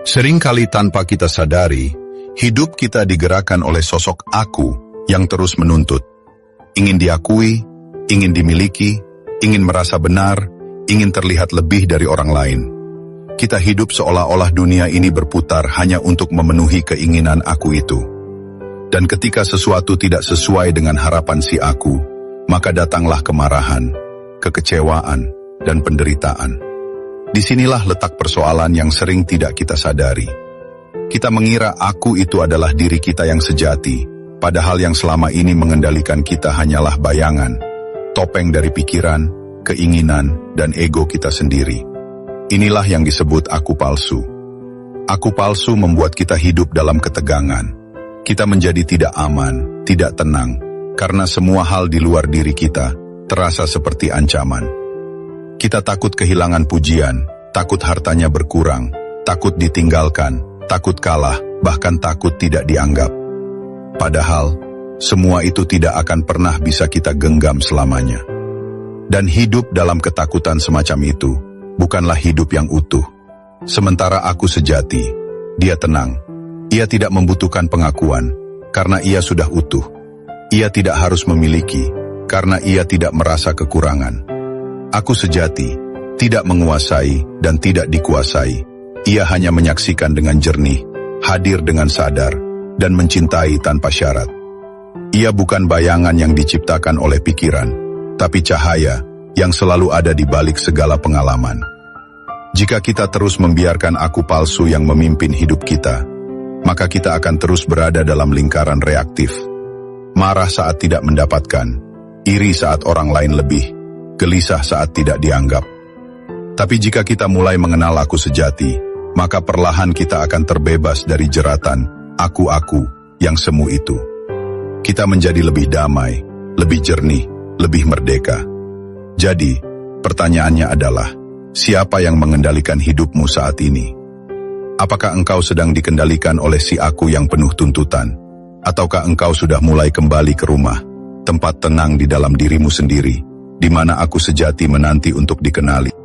Seringkali tanpa kita sadari, hidup kita digerakkan oleh sosok aku yang terus menuntut. Ingin diakui, ingin dimiliki, ingin merasa benar, ingin terlihat lebih dari orang lain. Kita hidup seolah-olah dunia ini berputar hanya untuk memenuhi keinginan aku itu. Dan ketika sesuatu tidak sesuai dengan harapan si aku, maka datanglah kemarahan, kekecewaan, dan penderitaan. Disinilah letak persoalan yang sering tidak kita sadari. Kita mengira aku itu adalah diri kita yang sejati, padahal yang selama ini mengendalikan kita hanyalah bayangan, topeng dari pikiran, keinginan, dan ego kita sendiri. Inilah yang disebut aku palsu. Aku palsu membuat kita hidup dalam ketegangan. Kita menjadi tidak aman, tidak tenang, karena semua hal di luar diri kita terasa seperti ancaman. Kita takut kehilangan pujian, takut hartanya berkurang, takut ditinggalkan, takut kalah, bahkan takut tidak dianggap. Padahal, semua itu tidak akan pernah bisa kita genggam selamanya. Dan hidup dalam ketakutan semacam itu, bukanlah hidup yang utuh. Sementara aku sejati, dia tenang. Ia tidak membutuhkan pengakuan, karena ia sudah utuh. Ia tidak harus memiliki, karena ia tidak merasa kekurangan. Aku sejati, tidak menguasai dan tidak dikuasai. Ia hanya menyaksikan dengan jernih, hadir dengan sadar, dan mencintai tanpa syarat. Ia bukan bayangan yang diciptakan oleh pikiran, tapi cahaya yang selalu ada di balik segala pengalaman. Jika kita terus membiarkan aku palsu yang memimpin hidup kita, maka kita akan terus berada dalam lingkaran reaktif. Marah saat tidak mendapatkan, iri saat orang lain lebih, gelisah saat tidak dianggap. Tapi jika kita mulai mengenal aku sejati, maka perlahan kita akan terbebas dari jeratan aku-aku yang semu itu. Kita menjadi lebih damai, lebih jernih, lebih merdeka. Jadi, pertanyaannya adalah, siapa yang mengendalikan hidupmu saat ini? Apakah engkau sedang dikendalikan oleh si aku yang penuh tuntutan? Ataukah engkau sudah mulai kembali ke rumah, tempat tenang di dalam dirimu sendiri, di mana aku sejati menanti untuk dikenali?